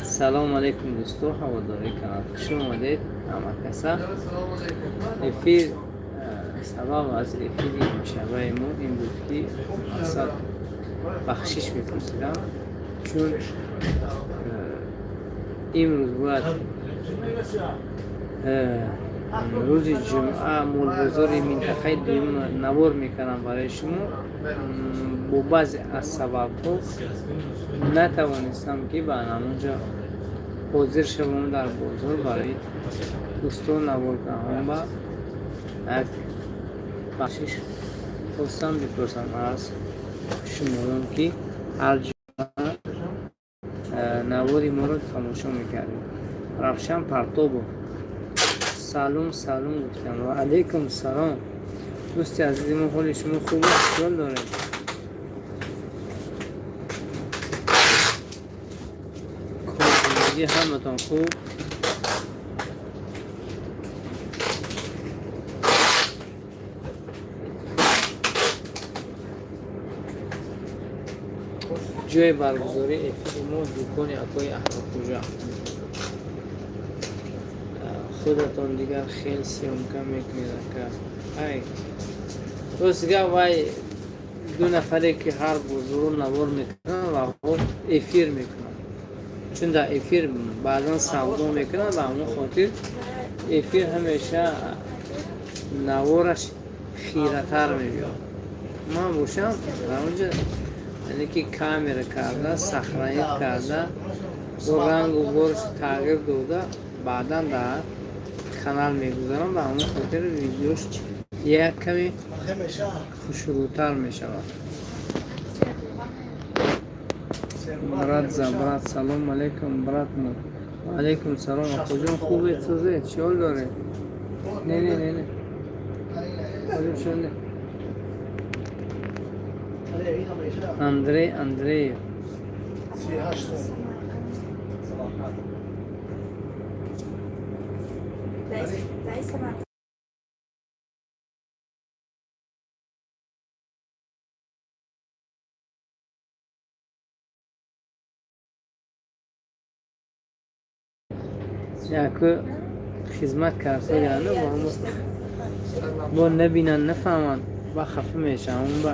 سلام علیکم دوستو هواداری کانال خوش اومدید همه کسا افیر سبب از افیر شبه ما این بود که مقصد بخشش میپرسیدم چون امروز باید روز جمعه مولبزاری منطقه دویم نوار میکنم برای شما با بعضی از سبب ها نتوانستم که برنامه حاضر شوم در بازار برای دوستان نوار کنم و یک بخشش خواستم بپرسم از شما که هر جمعه نواری ما رو تماشا میکردیم. رفشن پرتابو سلام سلام گفتم و علیکم سلام دوستی عزیزی ما، حال شما خوب است؟ حال داره؟ زندگی همتون خوب؟ جای برگزاری افیر ما دکان اکای احمدپوجا. خودتون دیگر خیلی سیام کم میکنید که ای روزگاه وای دو نفره که هر بزرگ نوار میکنن و خود افیر میکنن، چون در افیر بعضا سودا میکنن و همون خاطر افیر همیشه نوارش خیرتر میبید. من باشم اونجا یعنی که کامera کرده، صخره‌ای کرده و رنگ و برش تغییر داده بعدا در کانال میگذارم و همون خاطر ویدیوش یک کمی خوش‌الوتر میشود. برات زبرات سلام علیکم برات ما علیکم سلام کجا خوبه چیزه چیال داره؟ نه کجا شده؟ اندری یکو خدمت کرده یعنی با نبینن نفهمن با خفه میشن اون با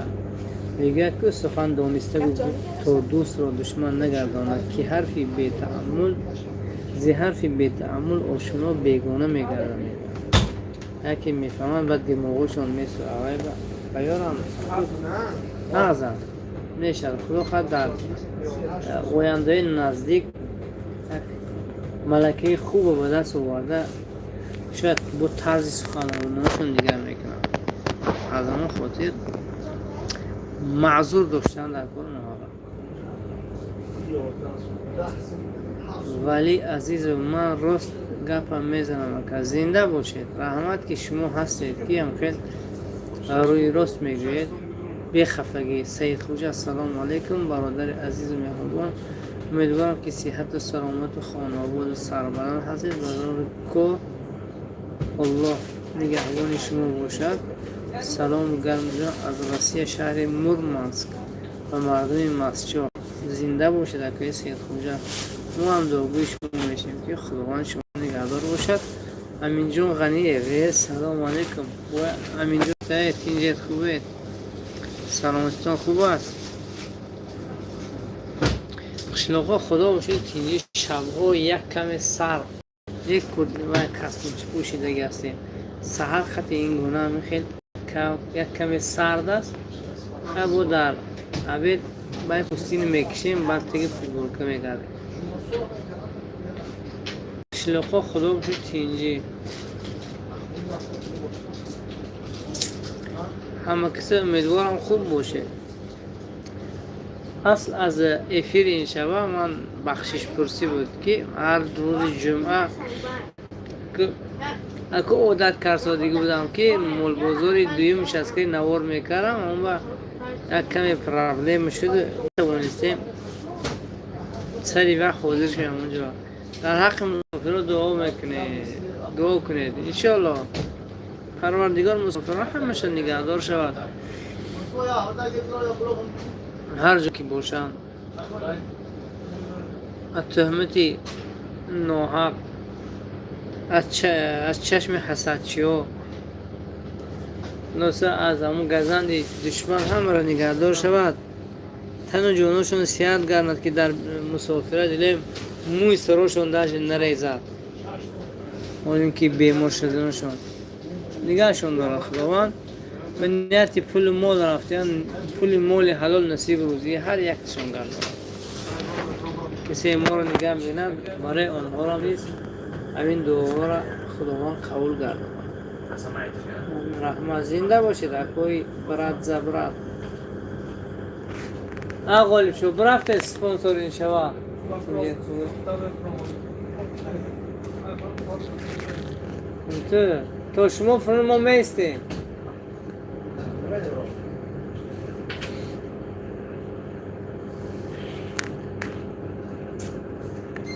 میگه که سخن دانسته بود تو دوست را دشمن نگرداند که حرفی بی تعامل زی حرفی بی تعامل آشنا بیگانه میگردند. یکی میفهمن و دماغشون میسوه آقای بیارم نازم میشه خدا خود در آینده نزدیک ملکه خوب به دست آورده شاید با طرز سخنرانیشون دیگر میکنن. از اون خاطر معذور داشتن در کار نهارا. ولی عزیز من راست گپم میزنم که زنده باشید، رحمت که شما هستید که هم خیلی روی راست میگوید بی خفگی. سید خوجا سلام علیکم برادر عزیز و مهربان، امیدوارم که صحت و سلامت و خانواده و سربلند هستید و که الله نگهبان شما باشد. سلام گرم از روسیه شهر مورمانسک و مردم مسجد زنده باشد. اکای سید خوجا ما هم دعاگوی شما میشیم که خداوند شما نگهدار باشد. امین جون غنیه سلام علیکم و امین جون تایید کنجید خوبه سلامتتان خوب است؟ قشلاقا خدا باشید که شبها یک کم سر یک کردی و کسمچ پوشیده هستیم. سهر خط این گونه هم خیلی یک کم سرد است. ابو در عبید باید پستین میکشیم بعد دیگه فوتبال میگردیم. قشلاقا خدا باشید تینجی همه کسی امیدوارم خوب باشه. اصل از افیر این شبه من بخشش پرسی بود که هر روز جمعه اکو عادت کرسادگی بودم که مول بازار دویمش از که نوار میکردم اون با یک کمی پرابلم شد توانستیم سری وقت حاضر شدم اونجا. در حق مسافر دعا میکنه دعا کنید انشالله پروردگار مسافران همشان نگهدار شود. هر جا که باشند از تهمت ناحق، از چشم حسدچی ها، خلاصه از همون گزند دشمن همه را نگهدار شود. تن و جانشون صحت گردد که در مسافرت دلیم موی سرشون داشت نریزد، اون که بیمار شدنشون نگهشون دارد خداوند. به نیت پول مال رفتن، پول مال حلال نصیب روزی هر یکشون گردد. کسی ما رو نگه بینه برای آنها را نیست همین دعا را خداوند قبول گردد. رحمت زنده باشید. اکوی برات زبرات غالب شو برفت اسپانسور این شوا تو شما فرن ما میستی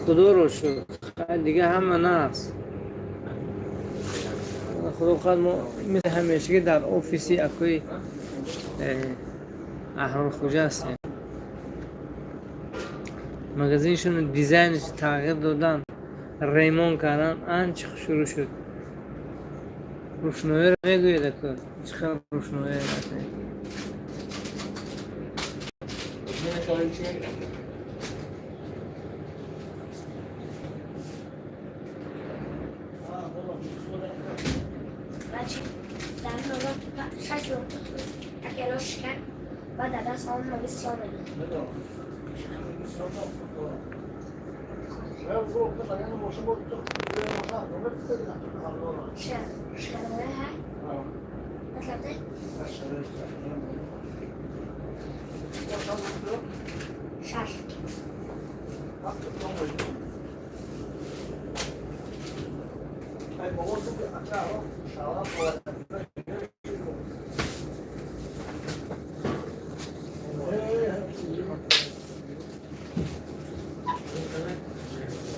خدا رو شد دیگه همه نست. خدا خواهد ما مثل همیشه در آفیسی اکوی احرار خوجه هستیم. مغازینشون دیزاینش تغییر دادن، ریمون کردن، انچه شروع شد. روشنایی رو میگوید که چقدر روشنایی هست.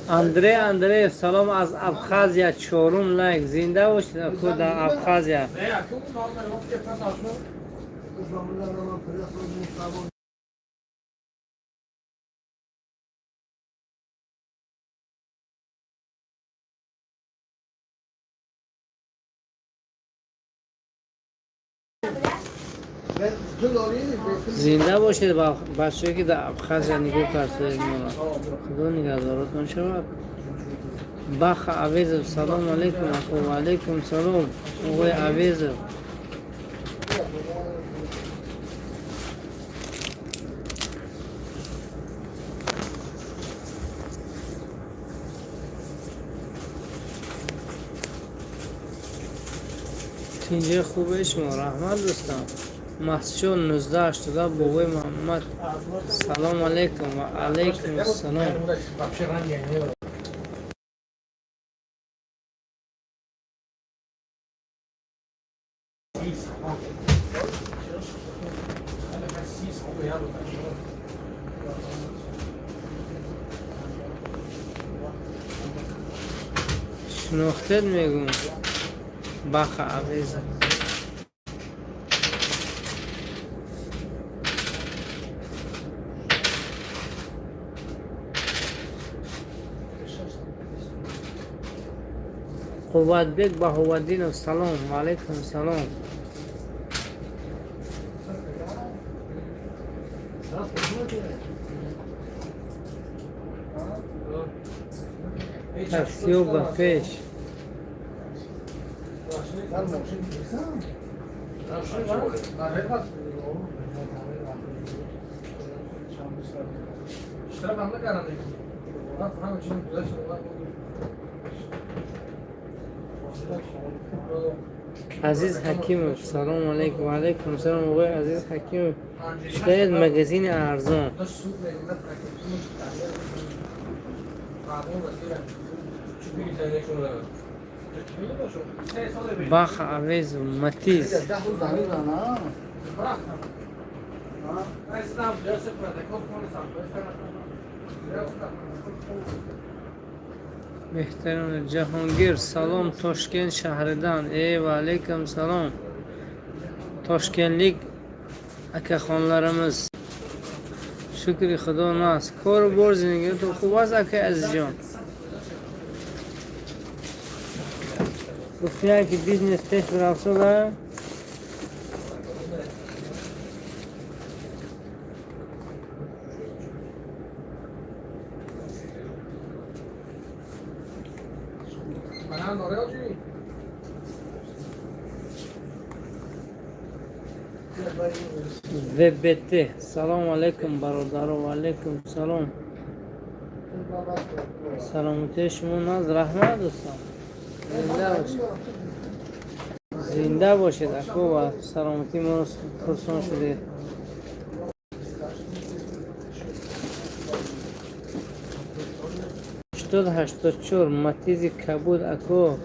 اندره سلام از ابخازیا چهارم لایک زنده باشید. خود در ابخازیا زنده باشید. بچه‌ای که در ابخازیا نگاه کرده خدا نگهدارتون شود. بخ عویز سلام علیکم اخو و علیکم سلام آقای عویز. اینجا خوبه شما رحمت دوستان. محسوشون 1980 بابای محمد سلام علیکم و علیکم السلام. شناختت میگم بخ عویز قوت بگ با هوادین و سلام و علیکم سلام. تاکسی و بفش عزیز حکیم سلام علیکم و علیکم سلام آقای عزیز حکیم. شاید مگزین ارزان باخ عویز و متیز بهترین جهانگیر سلام Toshkent shahridan. Va alaykum salom. Toshkentlik akaxonlarimiz. Shukri Xudo nas. Kor bor zindagi to خوب است aka azizjon. گفتن که بیزنس پیش برافته VBT سلام علیکم برادر و علیکم سلام. سلامتی شما ناز رحمت دوستان. زنده باشید اکو و سلامتی ما رو پرسان شده. هشتاد چور متیزی کبود اکو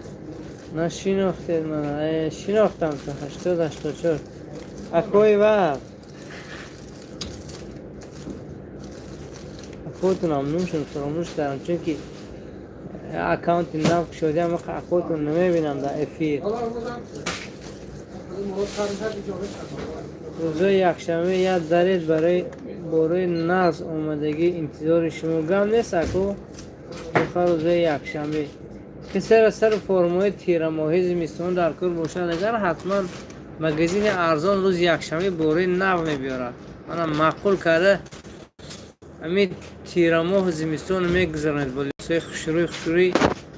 نشیناختید من شیناختم تا 84 اکوی و اکوتون ممنون شد فراموش کردم چون که اکانت نام شده اما اکوتون نمیبینم در افیر. روزای یکشنبه یاد دارید برای ناز اومدگی انتظار شما گم نیست اکو بخواه روزای یکشنبه که سر فرمای تیره ماهی زمستان در کار باشد اگر حتما مگزین ارزان روز یکشنبه برای نو میبیارد. منم معقول کرده همین تیره ماه زمستان میگذرند با لیسای خشروی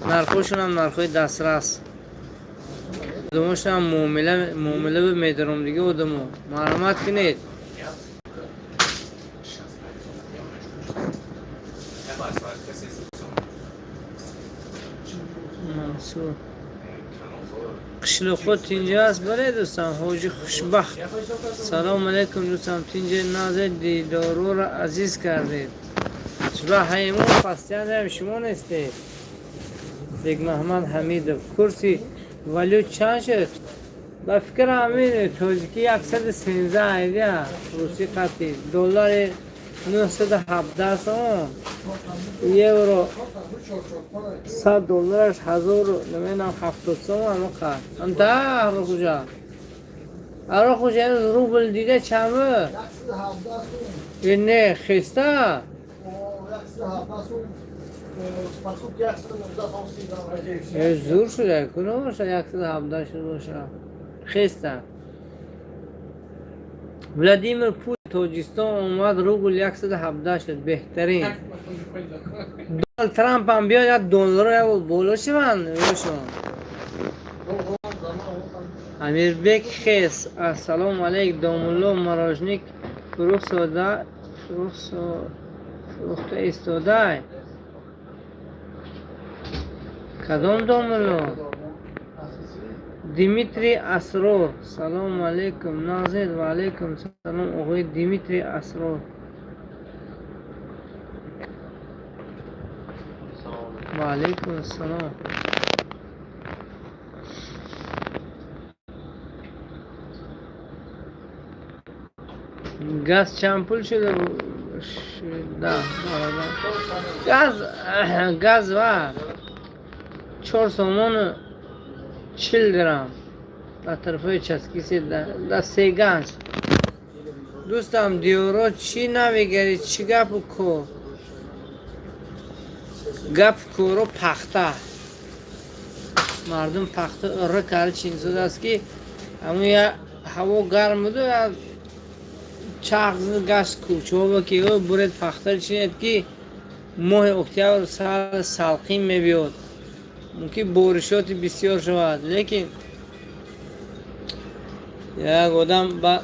نرخوشون هم نرخوی دسترس اداموش هم معامله میدارم دیگه ادامو مرحمت کنید. منصور قشل خود اینجا است بله دوستان. حاجی خوشبخت سلام علیکم دوستان. اینجا نازه دیدارو را عزیز کردید. شبه حیمون پستیان هم شما نیستید. دیگ محمد حمید کرسی ولیو چند شد؟ با فکر همین توزیکی 113 ایدیا روسی قطعی دلار 917 سوم یورو 100 دلارش 1000 نمیدونم 70 سوم هم کرد. انت رو کجا؟ ارا کجا روبل دیده چمه؟ نه خسته؟ زور شده کنه باشه 117 شده باشه خسته. ولادیمیر پوتین تاجیکستان اومد روبل 117 شد بهترین. دونالد ترامپ هم بیاد $1 بالا شون امیر بک خیس السلام علیک دامولو مراجنیک فروخ ایستاده کدام دامولو دیمیتری اسرار سلام علیکم نازید و علیکم سلام آقای دیمیتری اسرار و علیکم السلام. گاز چند پول شده گاز و 4 سومون 40 درام در طرفای چسکیسی در 3 گنج دوستم دیورو چی نمیگری چی گپ کورو پخته مردم پخته اره کرده چین زده است که همون یا هوا گرم بوده یا چاق گشت کوچه با که برید پخته چینید که ماه اکتبر سال سالقین میبیاد ممکن بورشات بسیار شود لیکن یک آدم با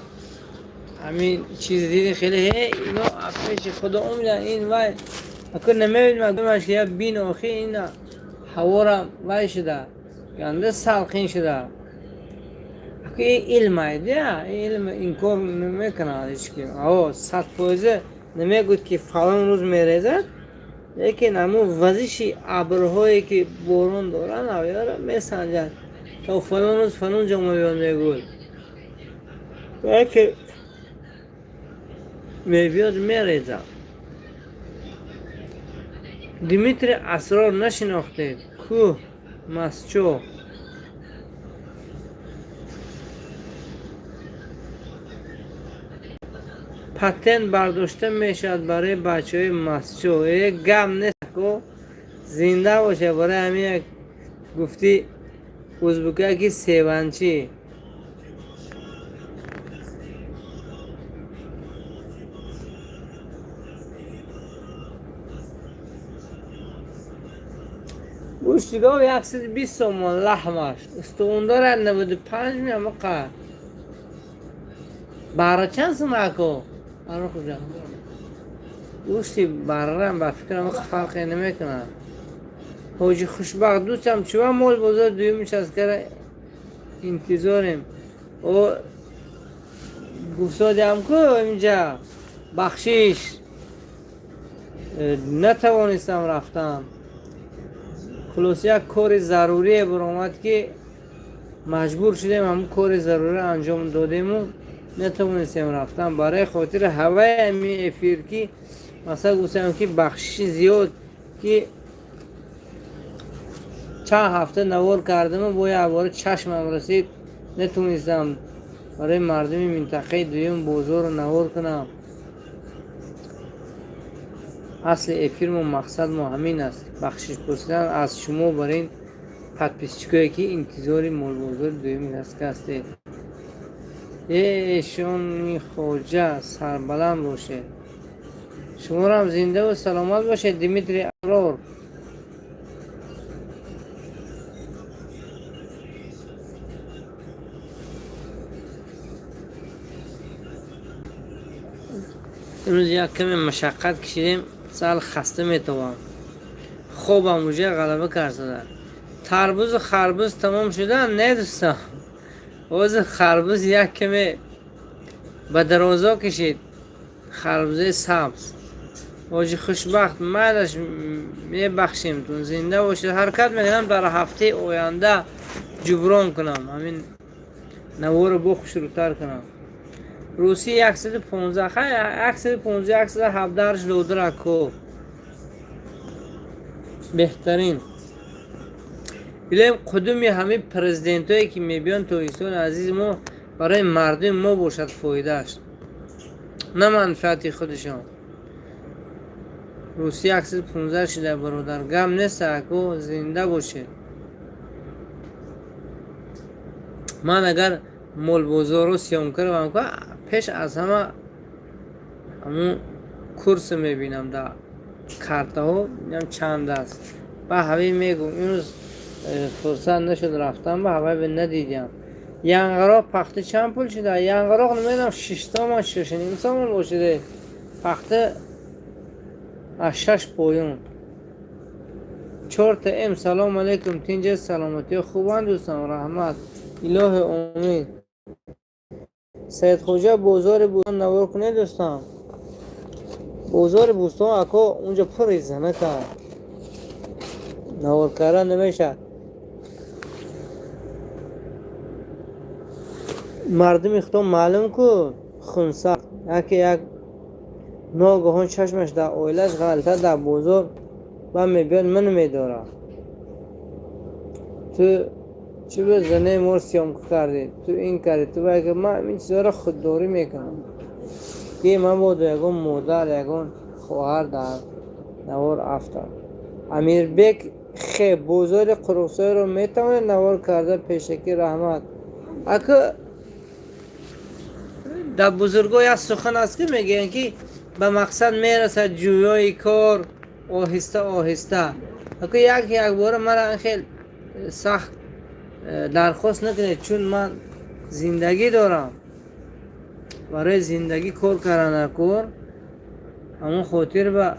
همین چیز دیدی خیلی اینو پیش خدا امیدن این وای اکر نمیبینیم اگرمش که بین آخی این هوا را وای شده گنده سالقین شده اکر این علم هایده علم این کار نمیکنه هیچ که 100% نمیگوید که فلان روز میریزد لیکن همون وزش ابرهایی که بارون دارن اویاره میسنجد تا فلان روز فلان جا میبیان میگوید باید که میبیاد میریزد دیمیتری اسرار نشناختید کوه مسچو پتن برداشته میشد برای بچه های مسچو. یک گم نیست که زنده باشه برای همین یک گفتی ازبکه که سیونچی گوشتگاه 120 تومان لحمش استون داره 95 میام قرار برای چند سمکو آره کجا گوشتی برام با فکرم فرقی نمیکنه. حاجی خوشبخت دوستم چوه مول بزرگ دویمش از که انتظاریم و گفتادی هم که اینجا بخشیش نتوانستم رفتم خلاص یک کار ضروری برآمد که مجبور شدیم همون کار ضروری انجام دادیم و نتوانستیم رفتم برای خاطر هوای امی افیر که مثلا گفتم که بخشش زیاد که چند هفته نوار کردم و با یه بار چشمم رسید نتونستم برای مردم منطقه دویم بازار رو نوار کنم. اصل افیر و مقصد ما همین است بخشش پرسیدن از شما برای این پتپیسچکایی که انتظاری مول بازار دویم دست کسته ایشون خوجه سربلند باشه شما هم زنده و سلامت باشه دیمیتری اسرار. امروز یک کمی مشقت کشیدیم سال خسته میتوام خوبم موجه غلبه کرده تربوز و خربوز تمام شدن نه دوستان اوز خربوز یک کمی به درازا کشید خربوزه سبز واجی خوشبخت مالش میبخشیم تون زنده باشید حرکت میکنم در هفته آینده جبران کنم همین نوار بو شروعتر کنم روسی 115 115 117 دودر کو بهترین بلیم قدومی همه پرزیدنت هایی که میبیان تویستان عزیز ما برای مردم ما باشد فایدهش نه منفعت خودشان. روسی 115 شده برادر گم نیست اکو زنده باشه. من اگر مول بازار رو سیام کردم که پیش از همه همون کورس میبینم در کارت ها چند است با هوی میگم این فرصت نشد رفتم با هوی ندیدم ینقرا پخته چند پول شده ینقرا نمیدونم 6 تومن 6 نیم تومن باشه پخته از 6 پویون 4 ام. سلام علیکم تینجا سلامتی خوبان دوستان رحمت اله امید سید خوجا بازار بوستان نوار کنه دوستان بازار بوستان اکو اونجا پر زنه کرد نوار کردن نمیشه مردم اختام معلوم کو خونسا یک ناگهان چشمش در اویلش غلطه در بازار و میبین من میدارم تو چی به زنه مور سیام کردی تو این کردی تو باید من این چیزا را خودداری میکنم که من بود یکون مادر یکون خواهر در نوار افتاد امیر بک خیب بازار قروسای رو میتونه نوار کرده پیشکی رحمت اکه در بزرگای از سخن است که میگن که به مقصد میرسد جویای کار آهسته آهسته اکه یک بار مرا خیلی سخت درخواست نکنید چون من زندگی دارم برای زندگی کار کردن کار اما خاطر به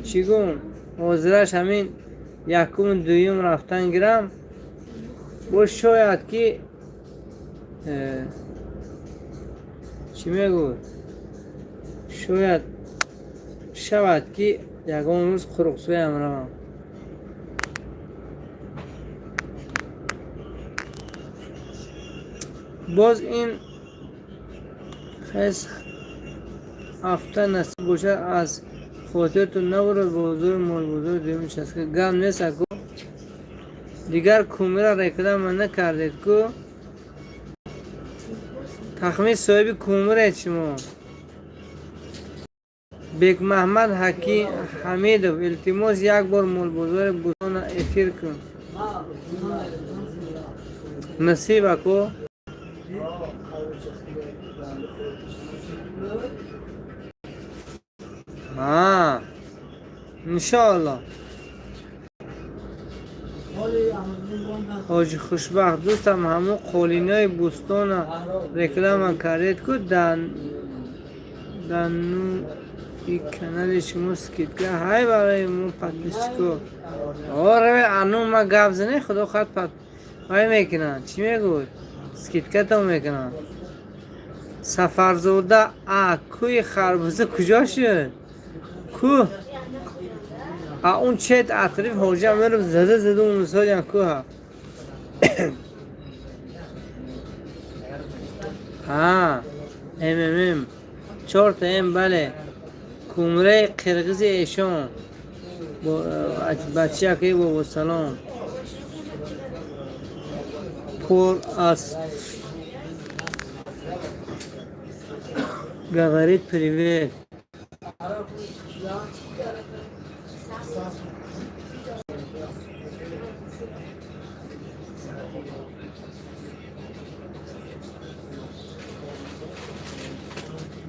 چی گون حاضرش همین یکم دویم رفتن گرم با شاید که چی میگو شاید شود که یکم روز خرقسوی امرم باز این خیلی هفته نصیب باشد از خاطرتون نبرد بزرگ مال بزرگ دیمش است که گم نیست کو دیگر کومی را رکدم من نکردید کو تخمین صاحب کومی را شما بیگ محمد حکی حمیدov التماس یک بار مول بزرگ بوسان افیر کن نصیب کو انشاءالله حاجی خوشبخت دوستم همون قولینای بوستان رکلام کردید که دنو این کانال شما سکیت که های برای مو پتنش کو روی انو ما گفت زنه خدا خواهد پت های میکنن چی میگوی سکیت که تو میکنن سفرزوده کوی خربوزه کجا شد کو اون چت اطریف حاجی میرم زده اون روزها جان کو ام 4 تا ام بله کومره قرقیزی ایشان بچه که با سلام پر از گاغریت پریویت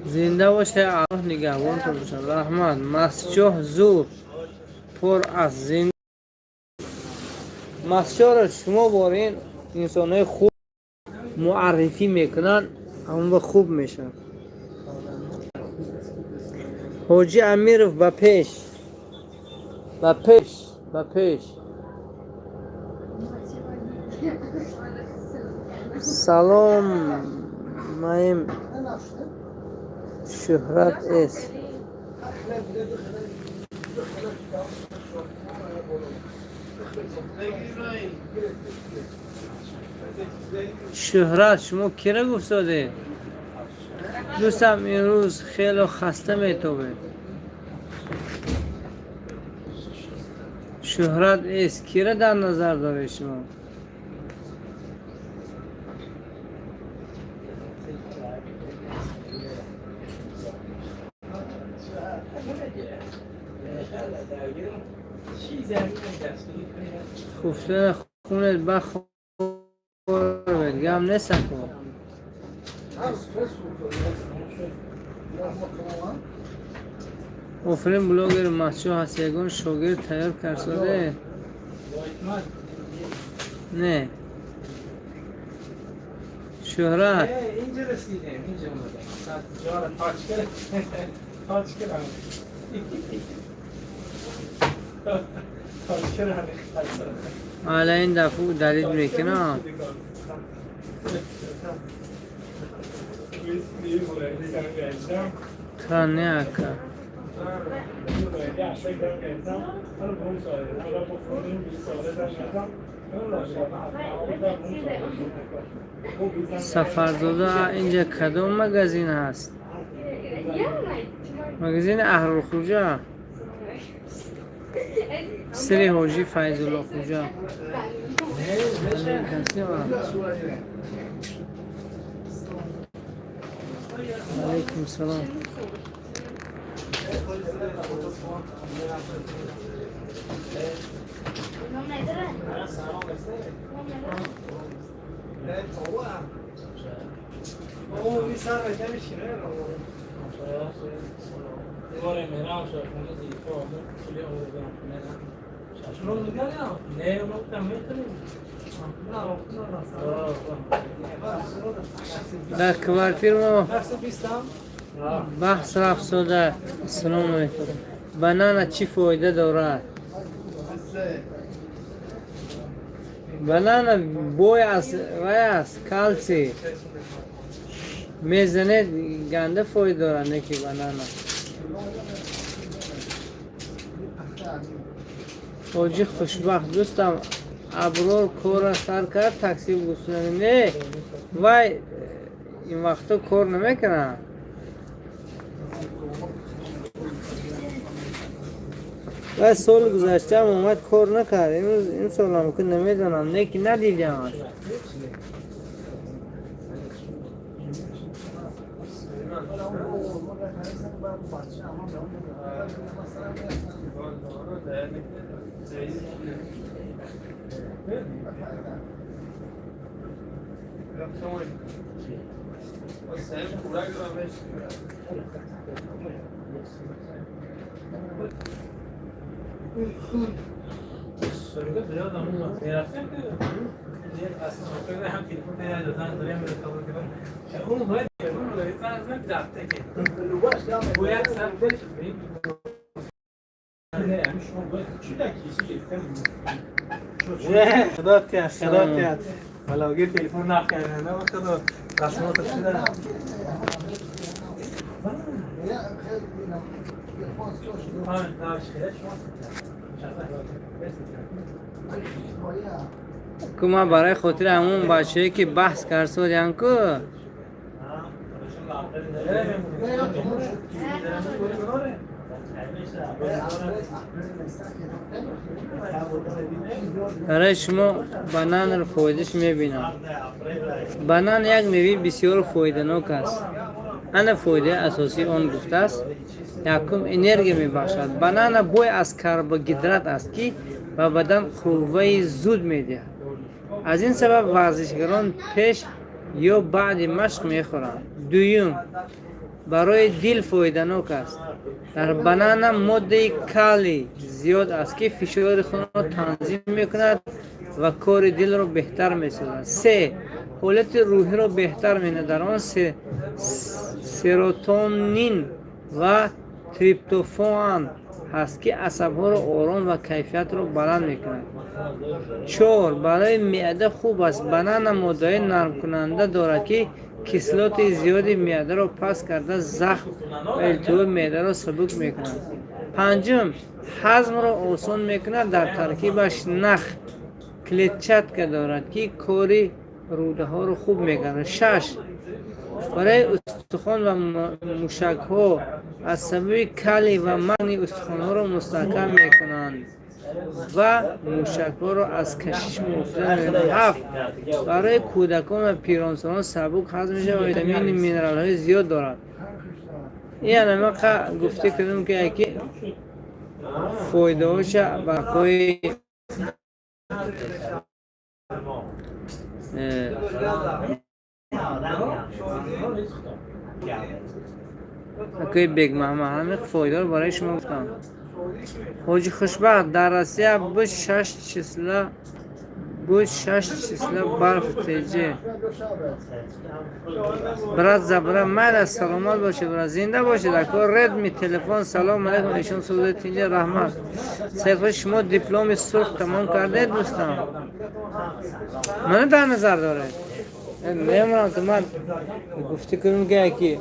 زنده باشه الله نگهبان تو باشه رحمت مسجح زور پر از زنده مسجح را شما بارین انسانهای خوب معرفی میکنن اما خوب میشن حاجی امیرov با پیش سلام مایم شهرت است شهرت شما کی را گفت داده دوستم این روز خیلی خسته میتوبه شهرت است کی را در نظر داره شما خفتن خونت بخور گم نسکن آفرین بلاگر مسجد هستیگان شاگرد تیار کرده نه شهرت اینجا رسیدیم اینجا اومدم جان تاچ کردم حالا این دفعه دارید میکنم ترانه اکا سفرزاده اینجا کدوم مگزین هست مگزین اهل خوجا سری حاجی فیض الله خوجا علیکم السلام در کوارتیر ما بحث رفت سوده السلام علیکم بنانا چی فایده دارد بنانا بوی از رای است کالسی میزنه گنده فایده دارد نه که بنانا حاجی خوشبخت دوستم ابرار کار سر کرد تاکسی بگوستونه نه وای این وقتا کار نمیکنن و سال گذشته هم اومد کار نکرد، امروز این سال هم که نمیدونم نه که ندیدم. خدات ملاقي تليفون نحكي انا واخد رسمات كده که ما برای خاطر همون بچه‌ای که بحث کرد سودیان که برای شما بنان رو فایدهش میبینم. بنان یک میوه بسیار فایده‌ناک است. آن فایده اساسی آن گفته است یکم انرژی میبخشد. بنان بوی از کربوهیدرات است که به بدن قوه زود میدهد. از این سبب ورزشکاران پیش یا بعد مشق میخورند. دوم، برای دل فایده‌ناک است. در بنان ماده کالی زیاد است که فشار خون را تنظیم میکند و کار دل را بهتر میسازد. سه، حالت روحی را بهتر می‌کند. در آن سروتونین و تریپتوفان هست که عصب‌ها را آرام و کیفیت را بلند می‌کند. چهار، برای معده خوب است. بنان ماده نرم کننده دارد که کسلات زیادی معده را پس کرده زخم و التهاب معده را سبک می‌کند. پنجم، هضم را آسان می‌کند. در ترکیبش نخ کلیتچاتکا دارد که کاری روده ها رو خوب می‌کند. شش، برای استخوان و موشک ها از سبب کالی و مگنی استخوان ها را مستحکم می‌کنند و موشک ها را از کشش محافظت می‌کنند. هفت، برای کودکان و پیرانسالان سبک هضم می‌شود و ویتامین مینرال های زیاد دارد. یعنی ما گفته کردیم که یکی فایده هاش برای اکوی بیگ محمد همه فایده رو برای شما گفتم. حاجی خوشبخت در روسیه بود 6 چیسلا برف تیجه برات زبره من سلامت باشه، برات زنده باشه. در کار رد می تلفن سلام علیکم ایشون سعودت اینجا رحمت. صرف شما دیپلم سرخ تمام کرده دوستان، من در نظر داره نمیدونم تو من گفتی کنم که یکی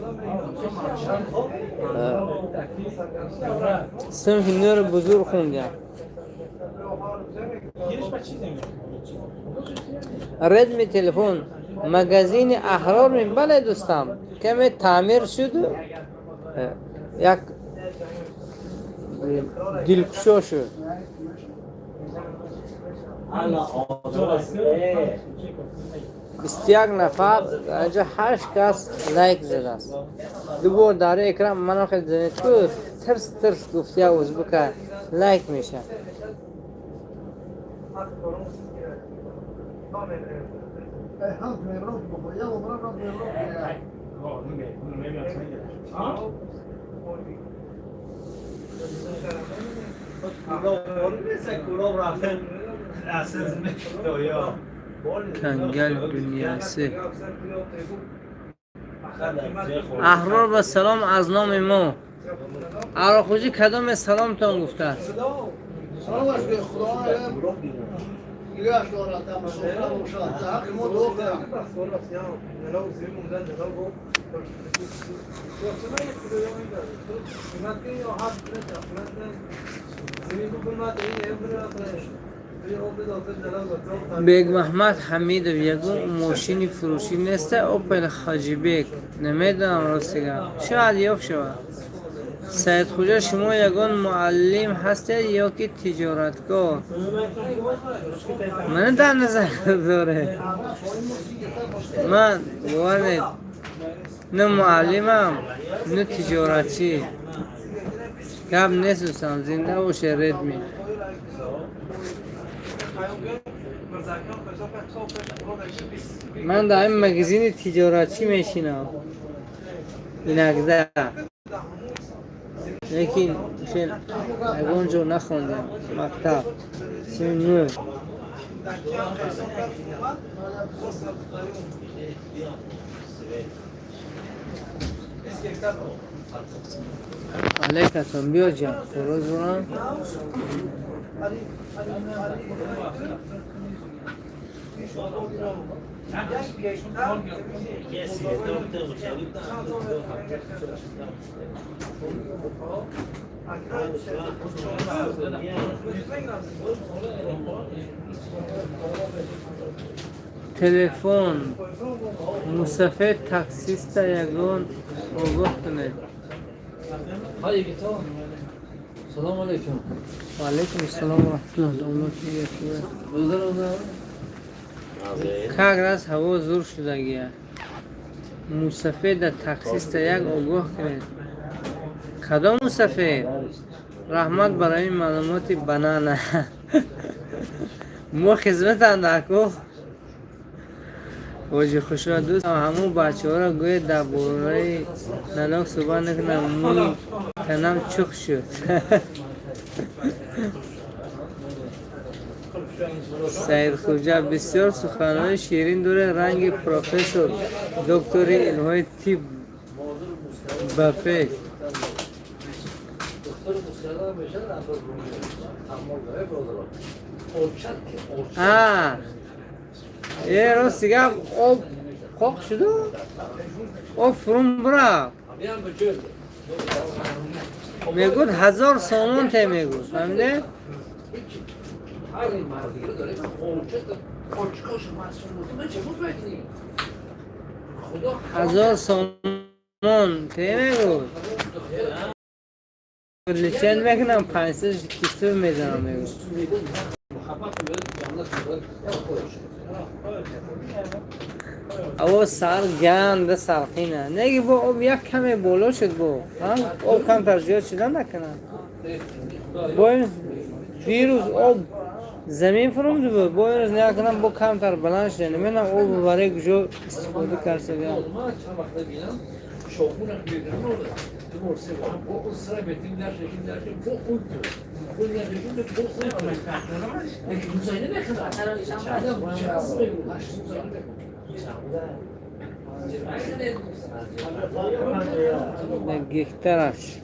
صنف نور بزرگ خوندیم رد می تلفن مگزین احرار می بله دوستم کمی تعمیر شد یک دلکشا شد. یک نفر اینجا 8 کس لایک زده است. دوباره داره اکرام منو خیلی زنید که ترس گفتی عوض بکن لایک میشه. کنگل دنیاسه احرار و سلام از نام ما عراقوجی کدام سلام تان گفته است؟ سلام از خدا نگاش دارد تا مسئله باشد تا حق ما دعا کنم. بیگ محمد حمید یگو ماشین فروشی نیست اوپل خاجی بیگ نمیدونم راستیگه شاید یاف شود سید خوجا شما یگان معلم هستید یا که تجارتکار؟ من در نظر داره من باورید نه معلمم نه تجارتچی گپ نیستم زنده باشه ردمی من در این مگزین تجارتچی میشینم اینکده لیکن شل اگونجو نخوندم مکتب سیم نو علیکتون بیا جان روز برام تلفن مسافر تاکسیست یگان آگاه کنید. سلام علیکم. و علیکم السلام و رحمت الله وبرکاته. کاغذ هوا زور شدگی مسافر در تاکسیست یک آگاه کنید. کدام مسافر؟ رحمت برای معلومات بنانه ما خدمت اندکو واجه خوشا دوست همون بچه ها را گوید در باره نناک صحبت نکنم موی تنم چخ شد سید خوجا بسیار سخنان شیرین داره رنگ پروفسور دکتری علمهای تیب بپیش یه روز دیگه آب خوک شده آب فرون برا میگود 1000 سامان ته میگود فهمیده 1000 سامان ته میگود لیچن میکنم 500 کیستو میزنم میگود او سر گند سرخینه نگی با آب یک کمی بالا شد با آب کم تر زیاد شده نکنه با این دیروز آب زمین فرموده بود با این روز نیا کنم با کم تر بلند شده نمینم آب برای کجا استفاده کرده بیا شاپون میگیرن تو مرسی با اون سر بتیم در شکل در شکل با اون نگیریم به تو سر لیکن مزاینه نکنه گیخترش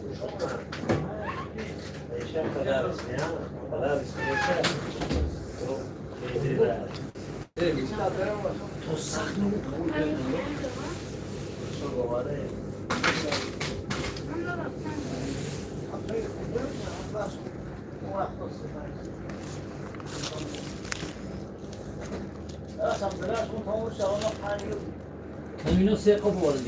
همینو سه قبل وارد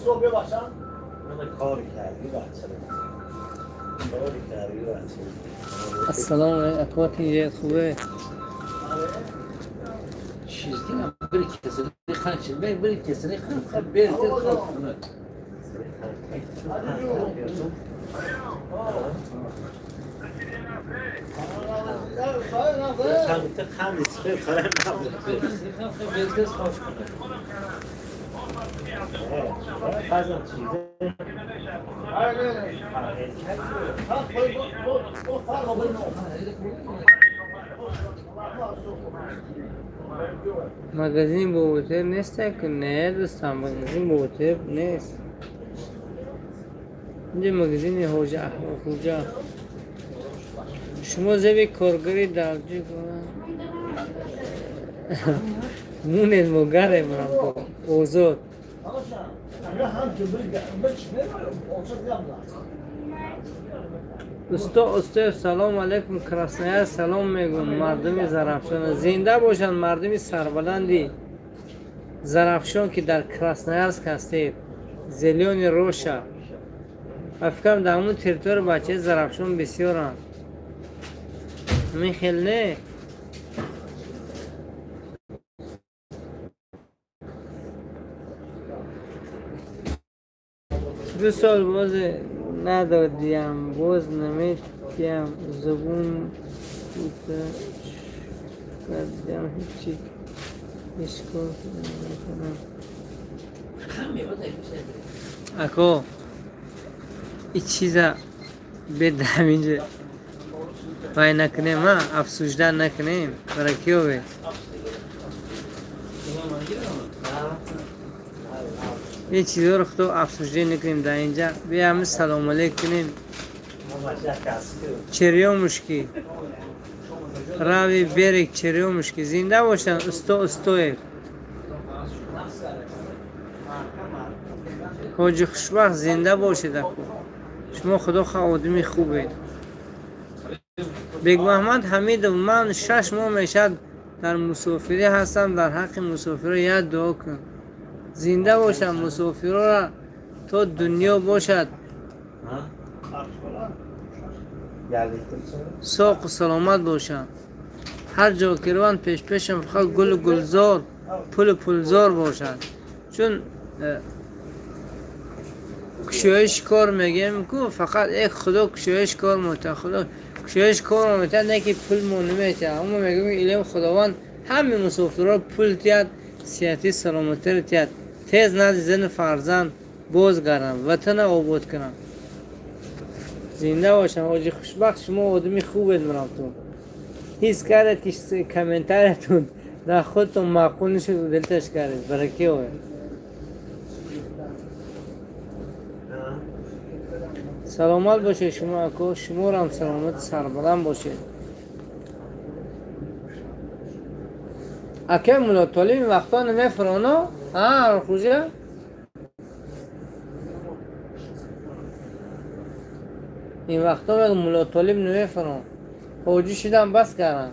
صبح باشم من کاری کردی بچه کاری کردی بچه السلام علیکم اخواتی خوبه چیز دیگه بری کسی خانچه بری کسی خان بری خان خمته خمیس به کارم نبود فضل چیزه مگزین بوتر نیست که نه دوستان مگزین بوتر نیست اینجا مگزین خوجا شما زبی کارگری درجی کنم مونید مگره من با اوزاد استا سلام علیکم کراسنایر سلام میگم مردم زرافشان زنده باشن مردم سربلندی زرافشان که در کراسنایرسک هستید زلیون روشا افکرم در همون تریتور بچه زرافشان بسیارن همین خیلی نه دو سال باز ندادیم باز نمیدیم زبون کردیم هیچی اشکال نکنم اکو این چیزا بدم اینجا پای نکنیم ها افسوشدن نکنیم برای کیو بید این چیزا رو خود افسوشده نکنیم در اینجا بیا همه سلام علیک کنیم چریو مشکی راوی بیرک چریو مشکی زنده باشن استوی حاجی خوشبخت زنده باشید اکو شما خدا خواه آدمی خوبید بیگ محمد حمید من 6 ماه میشد در مسافری هستم در حق مسافر یاد دعا کن زنده باشم مسافر را تا دنیا باشد ساق و سلامت باشم هر جا که روان پیشم فقط گل و گلزار پل و پلزار باشد چون کشایش کار میگیم که فقط یک خدا کشایش کار میته خدا کشایش کار میته نه که پول مون نمیته اما میگیم ایلم خداوند همه مسافرها پول تیاد سیاتی سلامتی رو تیاد تیز نزد زن فرزند بازگردم وطن آباد کنم زنده باشم آجی خوشبخت شما آدمی خوبید مرامتون حس کردید که کامنتارتون در خودتون معقول نشد و دلتش کردید برای کی آید سلامت باشه شما اکو شما رو هم سلامت سربلند باشید اکه مولا طالب این وقتا نمیفرانو ها خوزه این وقتا میگه مولا طالب نمیفران حاجی شدم بس کردن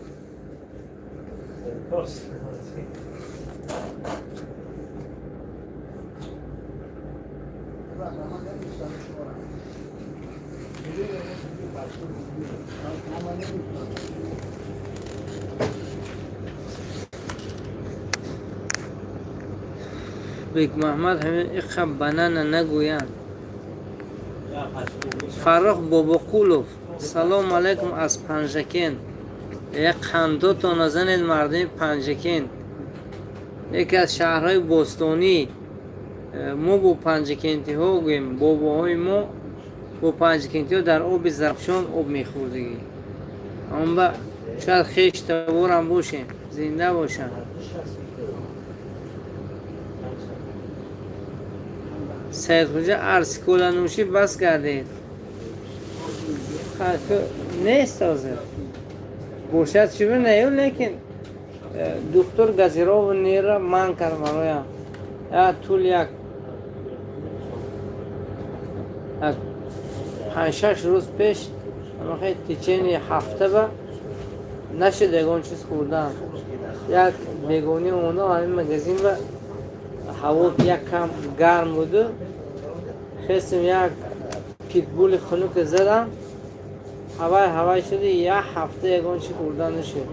بیگ محمد همین اخب بنانه نگویند فرخ باباقولوف سلام علیکم از پنجکین یک خندو تا نزنید مردم پنجکین یکی از شهرهای بوستانی ما با پنجکینتی ها گویم باباهای ما با پنجکینتی ها در آب زرفشان آب میخوردگی اما شاید خیش تبور هم باشیم زنده باشم سید خوجه عرض کلانوشی بس کردید نیست تازه باشد شبه نیو لیکن دکتر گزیرا و نیره من کردم رویم یا طول یک 5-6 روز پیش اما خیلی تیچین هفته با نشد یکان چیز خوردم یک بیگونی اونو همین مگزین با هوا یک کم گرم بوده خواستم یک پیتبول خنک زدم هوای شده یک هفته یکان چی خوردن نشد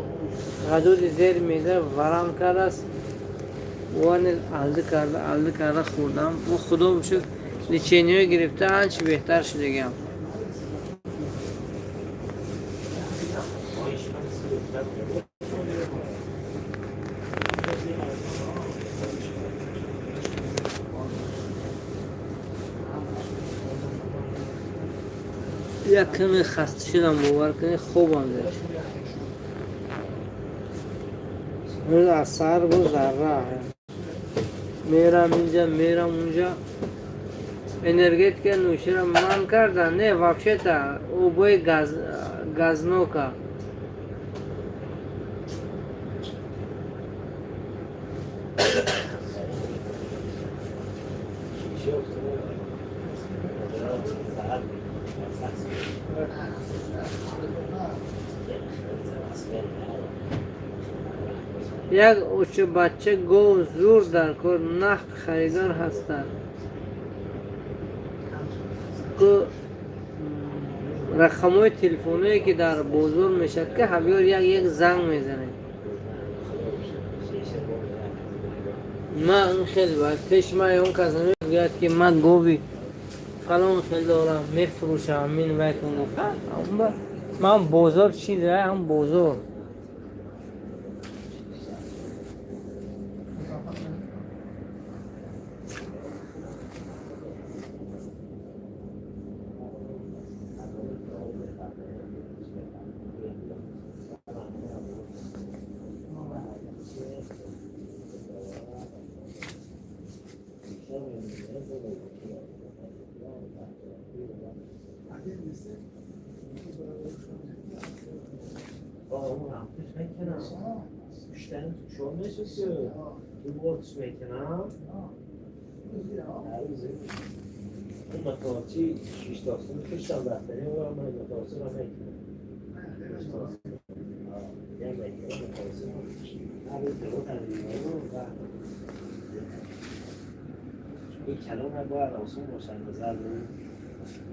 غدود زیر میده ورم کرده است وان الده کرده خوردم و خدا بشد لیچینی های گرفته هنچی بهتر شده گم یک کمی خسته شدم باور کنی خوبم داشت روز از سر باز در راه میرم اینجا میرم اونجا انرژیت که نوشی را من کردن نه واقعی تا او بای گازنوکا یک اوچه بچه گو زور در کار نقد خریدار هستند که رقمای تلفنی که در بازار میشد که همیار یک زنگ میزنه. من خیلی وقت پیش من اون کسی میگوید که من گوی فلان خیلی دارم میفروشم این وقت اون من بازار چی داره هم بازار اون رفتش نکنم بیشترین تو شما نشسته تو بورس میکنم اون مطاعتی 6 داستان کشتم بهترین و من مطاعتی رو میکنم یه میکنم مطاعتی رو این کلام هم باید آسون باشن بزر رو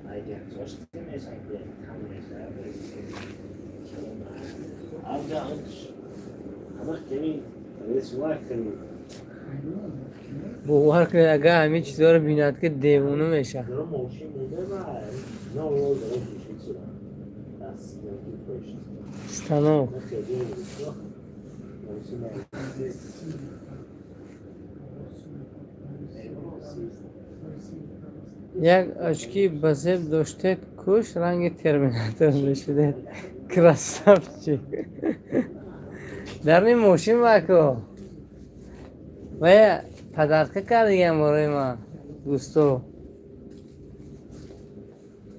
اگه احتیاج میشن که همون ارجع همه خیلی رسوای خیلی باور کنید اگه همین چیزا رو بیند که دیوونه میشه. دارم موشی مونده و نه اون رو دارم موشی شدم دست دارم پشت استانو خیلی موشی یک اشکی بزرگ داشته کش رنگ ترمیناتور نشده کراسافچی در این موشین واکو و پدرکه کردیم برای ما دوستو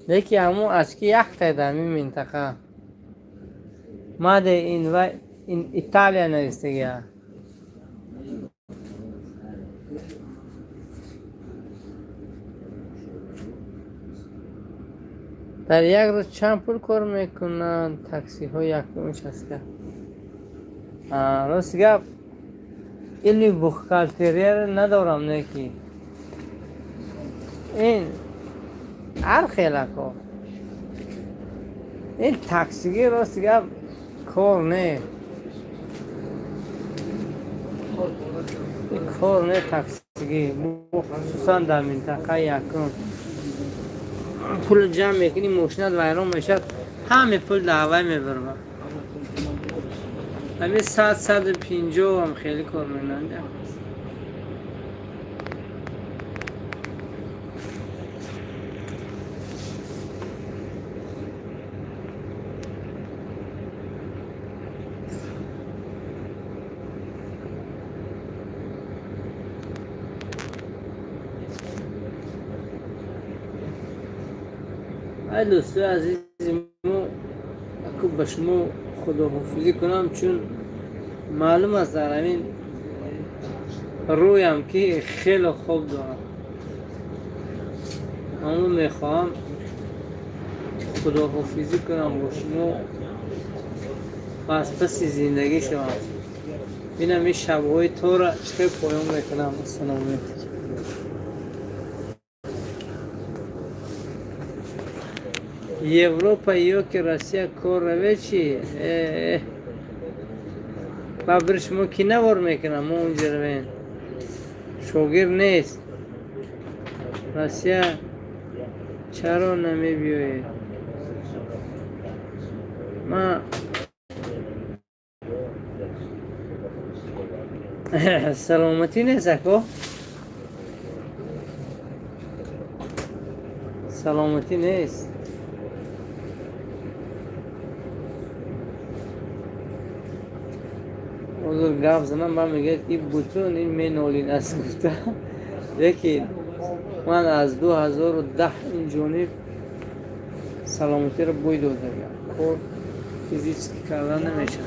یکی همون اشکی یک در این منطقه ما ده این ایتالیا نوشته در یک روز چند پول کار میکنن تاکسی ها یک کمش هست که راست گفت اینی بخالتریه رو ندارم نکی این هر خیلی کار این تاکسیگی راست گفت کار نه این کار نه تاکسیگی خصوصا در منطقه یکم پول جمع میکنی موشنات ویران میشد همه پول دعوی میبرم همه 150 هم خیلی کار میکنند ای دوستو عزیزی ما اکو بشمو خداحافظی کنم چون معلوم است در همین رویم که خیلی خوب دارم اما میخواهم خداحافظی کنم با شما و از پس زندگی شما بینم این شبهای تو را چه پایان میکنم. السلام علیکم. یوروپا یا که روسیه کار روی چی؟ بابرش ما کی نوار میکنم ما اونجا رویم شوگیر نیست روسیه چرا نمی بیایی ما سلامتی نیست اکو سلامتی نیست حضور گفت زمان با میگه که بوتون این می نولین از گفته لیکن من از 2010 این جانب سلامتی رو بوی داده بیم خور چیزی کردن نمیشه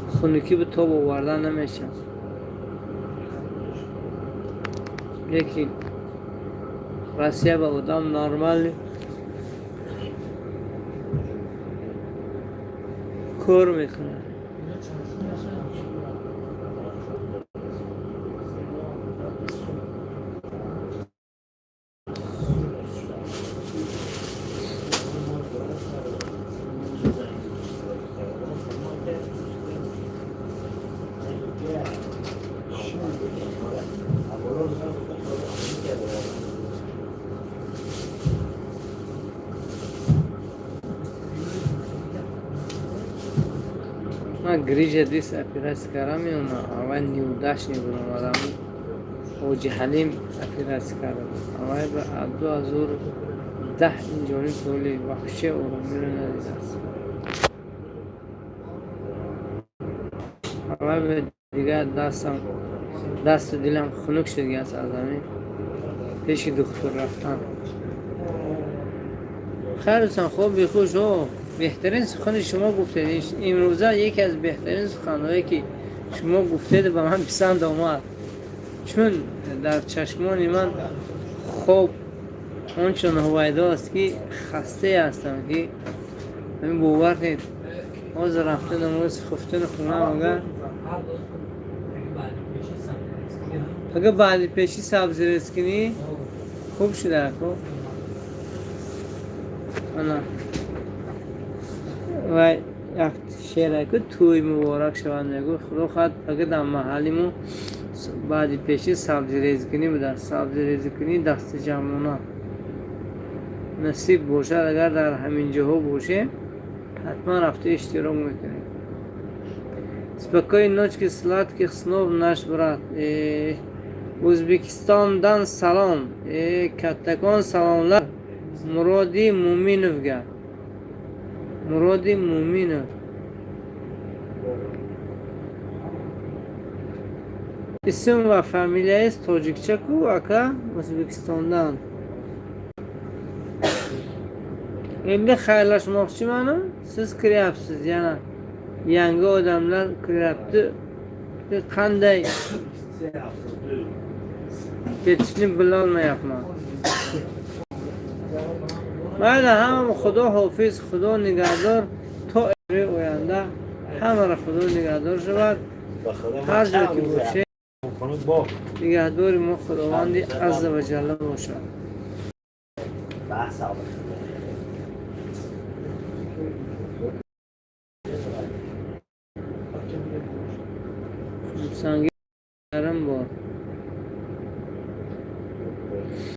خونکی به تو باوردن نمیشه لیکن روسیه به آدم نرمال کار میکنه. من گریج دیس اپیراس کردم میونا اول نیوداش نیبونم آدم اوجی حلیم اپیراس کردم اول به عبدو ازور 10 اینجوری طولی وحشه او رو میرو ندیده است. اول به دیگه دست و دلم خنک شدی از آدمی پیش دکتر رفتم. خیرتان خوب بخوش हो بهترین سخن شما گفتید امروزه یکی از بهترین سخنهایی که شما گفتید به من پسند آمد چون در چشمان من خوب آنچنان هویدا است که خسته هستم که همین باور کنید از رفتن نماز خفتن خونه اگر بعد پیشی سبزی رس کنی خوب شده خوب انا و یک شعره که توی مبارک شوند میگو خدا خواهد اگر در محلیمو بعد پیشی سبزی ریزی کنی بده سبزی ریزی کنی دست جمعونا نصیب باشد اگر در همین جاها باشه حتما رفته اشتراک میکنی. Spokojnej nocki, sladkich snów nasz brat. O'zbekistondan salom. Kattakon salomlar Murodi Muminovga. Murodi Muminov. Ism va familiyangiz tojikcha-ku aka, O'zbekistondan. Endi xayrlashmoqchiman. Siz kiryapsiz yana. Yangi odamlar kiryapti. Qanday ketishni bilolmayapman. Mayli, hamma Xudo hofiz, Xudo nigador. To oyanda hamma ra Xudo nigador shavad. Har joy ki boشه nigahdori ما خداوند عز و جل باشد. سنگین بار